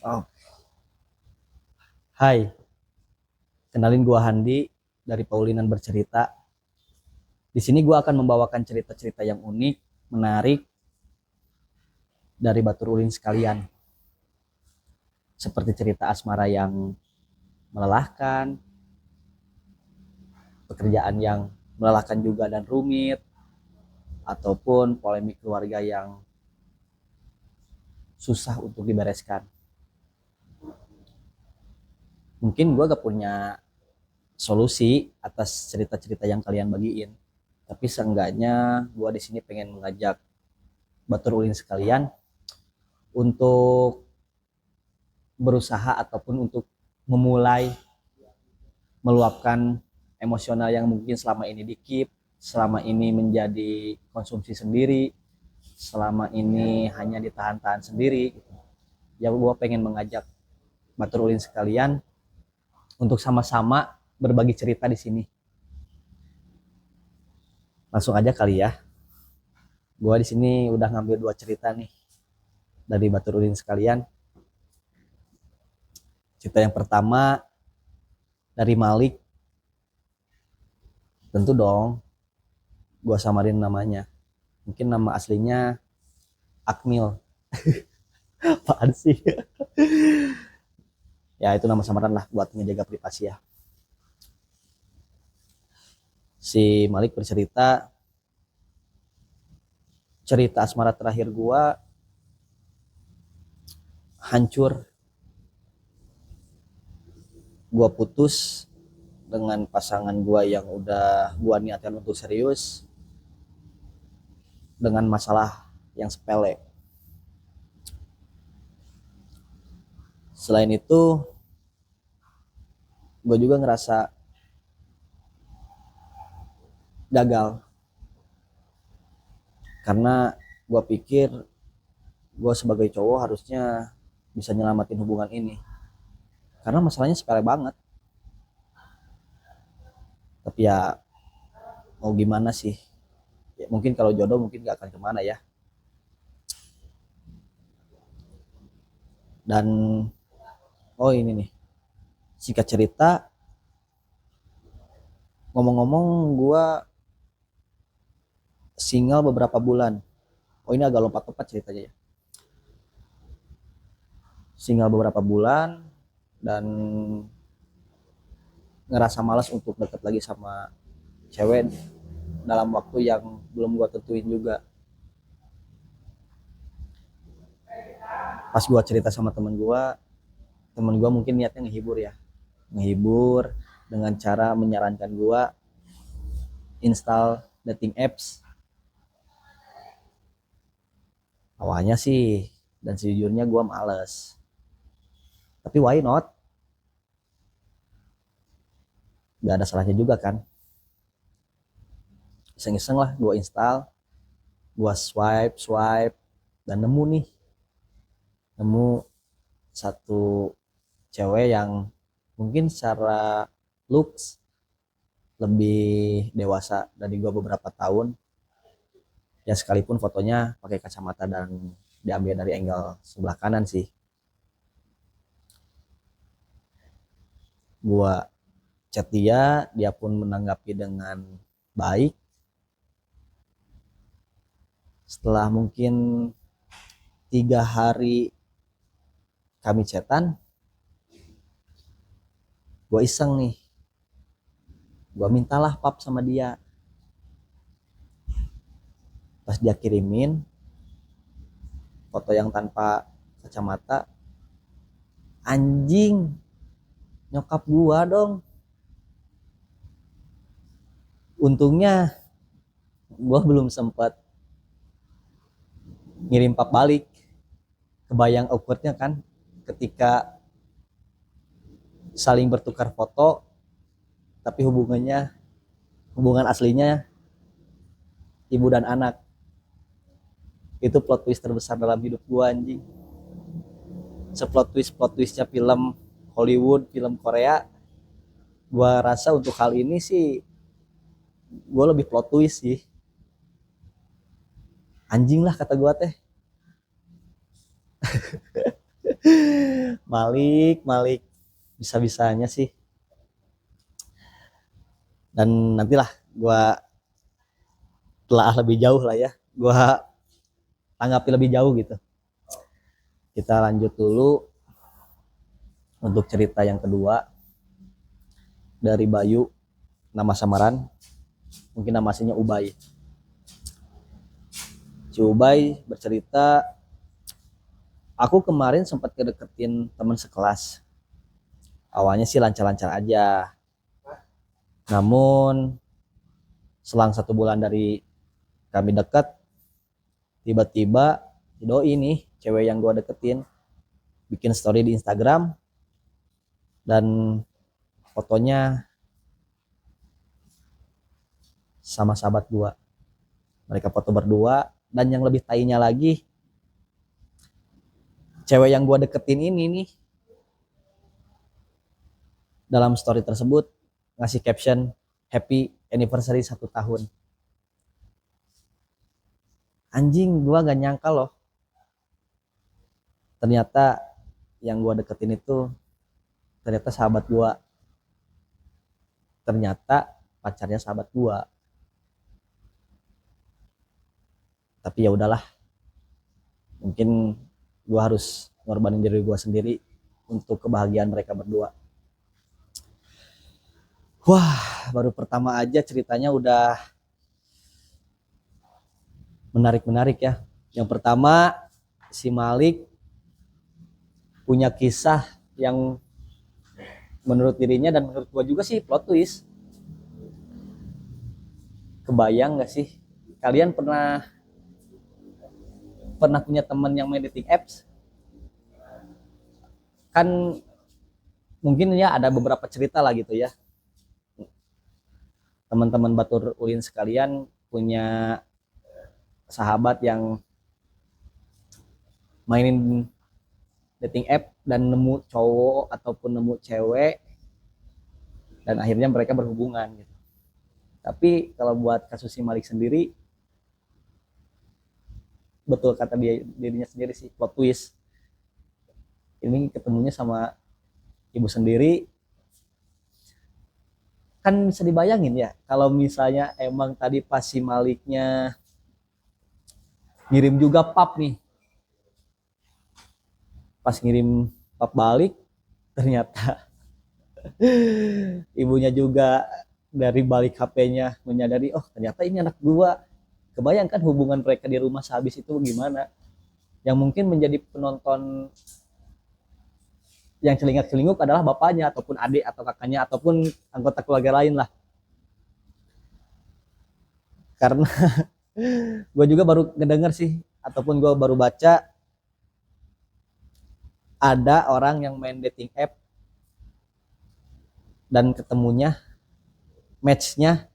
Oh, hai, kenalin gua Handi dari Paulinan Bercerita. Di sini gua akan membawakan cerita-cerita yang unik, menarik dari Batur Ulin sekalian. Seperti cerita asmara yang melelahkan, pekerjaan yang melelahkan juga dan rumit, ataupun polemik keluarga yang susah untuk dibereskan. Mungkin gua gak punya solusi atas cerita-cerita yang kalian bagiin, tapi seenggaknya gua di sini pengen mengajak Batur Ulin sekalian untuk berusaha ataupun untuk memulai meluapkan emosional yang mungkin selama ini dikip, selama ini menjadi konsumsi sendiri, selama ini hanya ditahan-tahan sendiri. Ya gue pengen mengajak Batur Ulin sekalian untuk sama-sama berbagi cerita di sini. Langsung aja kali ya. Gue di sini udah ngambil dua cerita nih dari Batur Ulin sekalian. Cerita yang pertama dari Malik. Tentu dong, gue samarin namanya. Mungkin nama aslinya Akmil. Apaan sih? Ya itu nama samaran lah buat ngejaga privasi ya. Si Malik bercerita, cerita asmara terakhir gua hancur. Gua putus dengan pasangan gua yang udah gua niatkan untuk serius dengan masalah yang sepele. Selain itu, gua juga ngerasa gagal karena gua pikir gua sebagai cowok harusnya bisa nyelamatin hubungan ini karena masalahnya sepele banget. Tapi ya mau gimana sih, ya, mungkin kalau jodoh mungkin gak akan kemana ya. Dan oh ini nih, singkat cerita, ngomong-ngomong gua single beberapa bulan. Oh ini agak lompat-lompat ceritanya ya. Single beberapa bulan dan ngerasa malas untuk deket lagi sama cewek dalam waktu yang belum gua tentuin juga. Pas gua cerita sama temen gua mungkin niatnya ngehibur ya, ngehibur dengan cara menyarankan gua install dating apps. Awalnya sih dan sejujurnya gua males, tapi why not, gak ada salahnya juga kan. Iseng-iseng lah gua install, gua swipe swipe dan nemu satu cewek yang mungkin secara looks lebih dewasa dari gua beberapa tahun. Ya sekalipun fotonya pakai kacamata dan diambil dari angle sebelah kanan sih. Gua chat dia, dia pun menanggapi dengan baik. Setelah mungkin 3 hari kami chatan, gue iseng nih, gue mintalah pap sama dia. Pas dia kirimin foto yang tanpa kacamata, anjing, nyokap gua dong. Untungnya gua belum sempat ngirim pap balik. Kebayang awkwardnya kan ketika saling bertukar foto tapi hubungan aslinya ibu dan anak. Itu plot twist terbesar dalam hidup gua anjing. Plot twistnya film Hollywood, film Korea. Gua rasa untuk hal ini sih gue lebih plot twist sih. Anjing lah kata gue teh. Malik, Malik, bisa-bisanya sih. Dan nantilah gua telah lebih jauh lah ya. Gua tanggapi lebih jauh gitu. Kita lanjut dulu untuk cerita yang kedua dari Bayu, nama samaran, mungkin nama aslinya Ubay. Si Ubay bercerita, aku kemarin sempat kedeketin teman sekelas. Awalnya sih lancar-lancar aja. Namun selang 1 bulan dari kami dekat, tiba-tiba doi nih, cewek yang gua deketin, bikin story di Instagram dan fotonya sama sahabat gua. Mereka foto berdua, dan yang lebih tainya lagi, cewek yang gua deketin ini nih dalam story tersebut ngasih caption happy anniversary 1 tahun. Anjing, gua gak nyangka loh, ternyata yang gua deketin itu ternyata sahabat gua, ternyata pacarnya sahabat gua. Tapi ya udahlah, mungkin gua harus ngorbanin diri gua sendiri untuk kebahagiaan mereka berdua. Wah, baru pertama aja ceritanya udah menarik-menarik ya. Yang pertama, si Malik punya kisah yang menurut dirinya dan menurut gua juga sih plot twist. Kebayang gak sih, kalian pernah pernah punya teman yang main dating apps? Kan mungkin ya ada beberapa cerita lah gitu ya. Teman-teman Batur Ulin sekalian punya sahabat yang mainin dating app dan nemu cowok ataupun nemu cewek dan akhirnya mereka berhubungan gitu. Tapi kalau buat kasus si Malik sendiri, betul kata dia dirinya sendiri sih, plot twist. Ini ketemunya sama ibu sendiri, kan bisa dibayangin ya kalau misalnya emang tadi pas si Maliknya ngirim juga pap nih, pas ngirim pap balik ternyata ibunya juga dari balik HP-nya menyadari, oh ternyata ini anak gua. Kebayangkan hubungan mereka di rumah sehabis itu gimana, yang mungkin menjadi penonton yang celingak-celinguk adalah bapaknya ataupun adik atau kakaknya ataupun anggota keluarga lain lah. Karena gue juga baru ngedenger sih ataupun gue baru baca ada orang yang main dating app dan ketemunya matchnya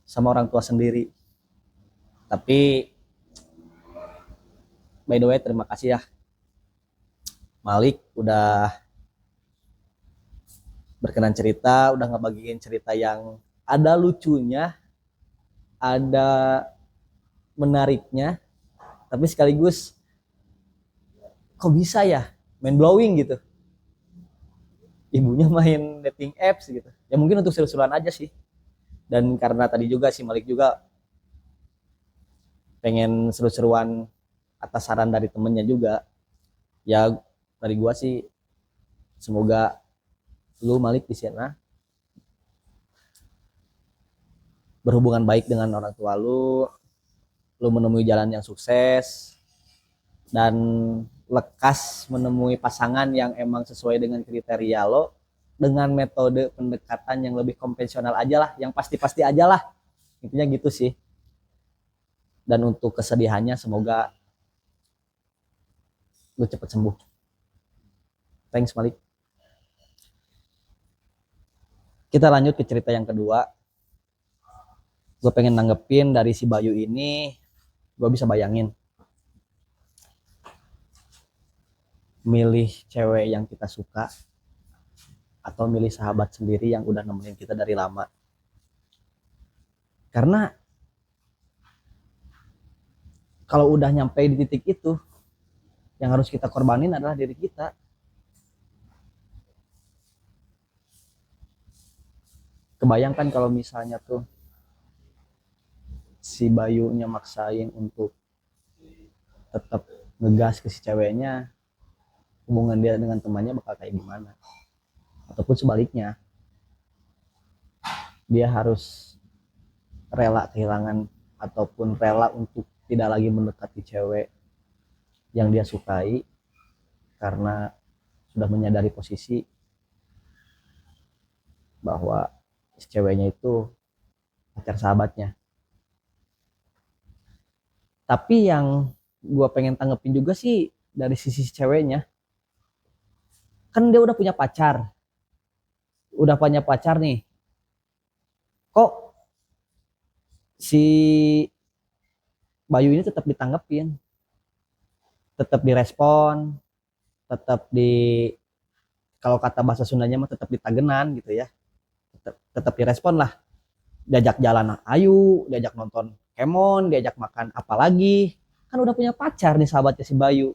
sama orang tua sendiri. Tapi by the way, terima kasih ya Malik udah berkenan cerita, udah ngebagiin cerita yang ada lucunya, ada menariknya, tapi sekaligus kok bisa ya main blowing gitu, ibunya main dating apps gitu ya, mungkin untuk seru-seruan aja sih. Dan karena tadi juga si Malik juga pengen seru-seruan atas saran dari temennya juga, ya dari gua sih semoga lu Malik di sana berhubungan baik dengan orang tua lu menemui jalan yang sukses dan lekas menemui pasangan yang emang sesuai dengan kriteria lo, dengan metode pendekatan yang lebih konvensional aja lah, yang pasti-pasti aja lah, intinya gitu sih. Dan untuk kesedihannya semoga lu cepet sembuh. Thanks Malik. Kita lanjut ke cerita yang kedua. Gue pengen nanggepin dari si Bayu ini, gue bisa bayangin milih cewek yang kita suka atau milih sahabat sendiri yang udah nemenin kita dari lama. Karena kalau udah nyampe di titik itu, Yang harus kita korbanin adalah diri kita. Kebayangkan kalau misalnya tuh si Bayunya maksain untuk tetap ngegas ke si ceweknya, hubungan dia dengan temannya bakal kayak gimana. Ataupun sebaliknya, dia harus rela kehilangan ataupun rela untuk tidak lagi mendekati cewek yang dia sukai karena sudah menyadari posisi bahwa si ceweknya itu pacar sahabatnya. Tapi yang gue pengen tanggepin juga sih dari sisi ceweknya, kan dia udah punya pacar nih, kok si Bayu ini tetap ditanggepin, tetap direspon, tetap di, kalau kata bahasa Sundanya mah tetap ditagenan gitu ya, tetap direspon lah, diajak jalan ayu, diajak nonton kemon, diajak makan apalagi, kan udah punya pacar nih sahabatnya si Bayu.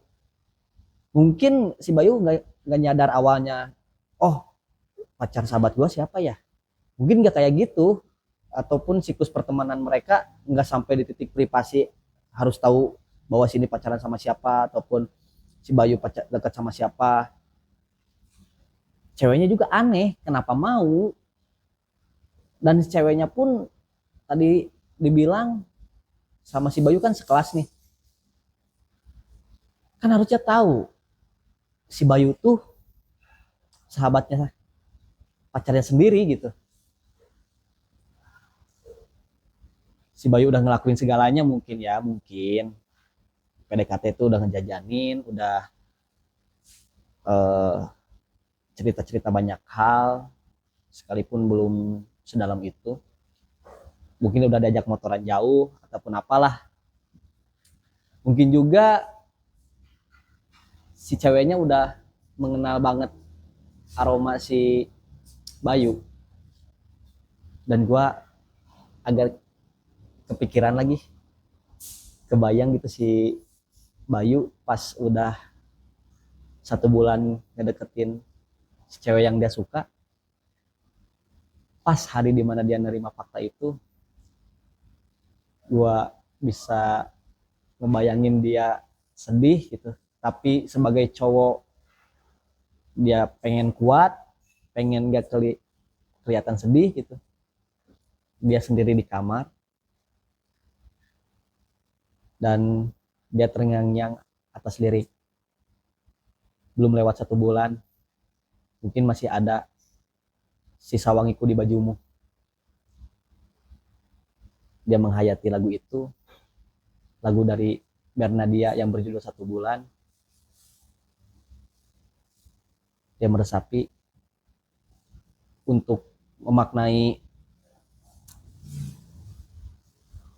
Mungkin si Bayu nggak nyadar awalnya, oh pacar sahabat gue siapa ya, mungkin nggak kayak gitu, ataupun siklus pertemanan mereka nggak sampai di titik privasi harus tahu bahwa sini pacaran sama siapa ataupun si Bayu pacar dekat sama siapa. Ceweknya juga aneh kenapa mau, dan si ceweknya pun tadi dibilang sama si Bayu kan sekelas nih, kan harusnya tahu si Bayu tuh sahabatnya pacarnya sendiri gitu. Si Bayu udah ngelakuin segalanya mungkin ya, mungkin PDKT itu udah ngejajanin, udah eh, cerita-cerita banyak hal, sekalipun belum sedalam itu. Mungkin udah diajak motoran jauh ataupun apalah. Mungkin juga si ceweknya udah mengenal banget aroma si Bayu. Dan gua agak kepikiran lagi, kebayang gitu si Bayu pas udah 1 bulan ngedeketin si cewek yang dia suka, pas hari dimana dia nerima fakta itu, gue bisa ngebayangin dia sedih gitu, tapi sebagai cowok dia pengen kuat, pengen gak kelihatan sedih gitu, dia sendiri di kamar dan dia terngiang-ngiang atas lirik, belum lewat 1 bulan mungkin masih ada sisa wangiku di bajumu. Dia menghayati lagu itu, lagu dari Bernadia yang berjudul 1 bulan. Dia meresapi untuk memaknai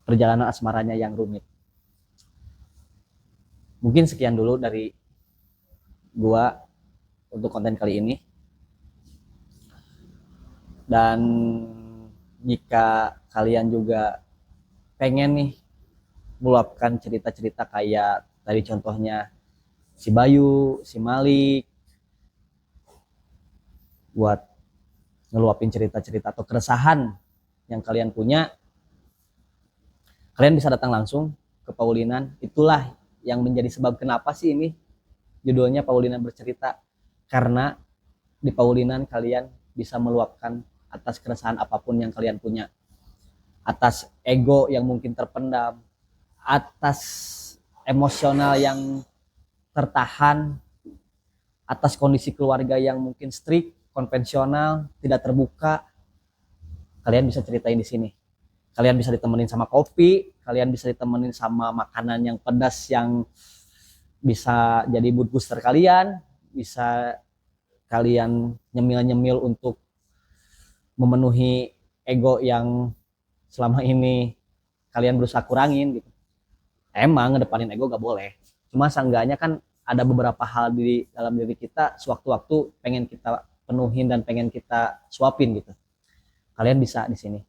perjalanan asmaranya yang rumit. Mungkin sekian dulu dari gua untuk konten kali ini. Dan jika kalian juga pengen nih meluapkan cerita-cerita kayak tadi contohnya si Bayu, si Malik, buat ngeluapin cerita-cerita atau keresahan yang kalian punya, kalian bisa datang langsung ke Paulinan. Itulah yang menjadi sebab kenapa sih ini judulnya Paulinan Bercerita, karena di Paulinan kalian bisa meluapkan atas keresahan apapun yang kalian punya, atas ego yang mungkin terpendam, atas emosional yang tertahan, atas kondisi keluarga yang mungkin strict, konvensional, tidak terbuka. Kalian bisa ceritain di sini. Kalian bisa ditemenin sama kopi, kalian bisa ditemenin sama makanan yang pedas yang bisa jadi mood booster kalian, bisa kalian nyemil-nyemil untuk memenuhi ego yang selama ini kalian berusaha kurangin gitu. Emang ngedepanin ego gak boleh, cuma seenggaknya kan ada beberapa hal di dalam diri kita sewaktu-waktu pengen kita penuhin dan pengen kita suapin gitu. Kalian bisa di sini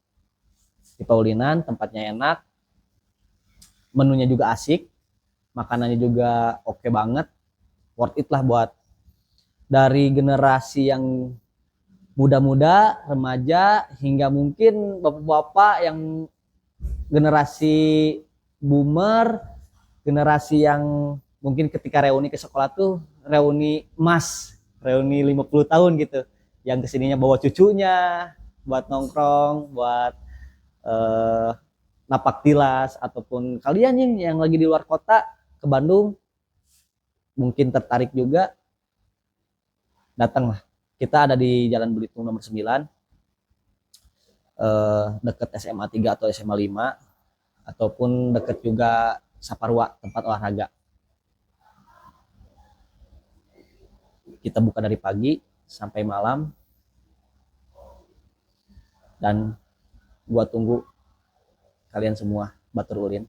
di Paulinan, tempatnya enak, menunya juga asik, makanannya juga oke banget, worth it lah buat dari generasi yang muda-muda, remaja, hingga mungkin bapak-bapak yang generasi boomer, generasi yang mungkin ketika reuni ke sekolah tuh reuni emas, reuni 50 tahun gitu, yang kesininya bawa cucunya buat nongkrong, buat eh, napak tilas, ataupun kalian yang lagi di luar kota ke Bandung mungkin tertarik juga, datanglah. Kita ada di Jalan Belitung nomor 9, deket SMA 3 atau SMA 5, ataupun deket juga Saparwa, tempat olahraga. Kita buka dari pagi sampai malam, dan gua tunggu kalian semua Batur Ulin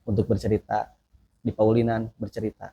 untuk bercerita di Paulinan bercerita.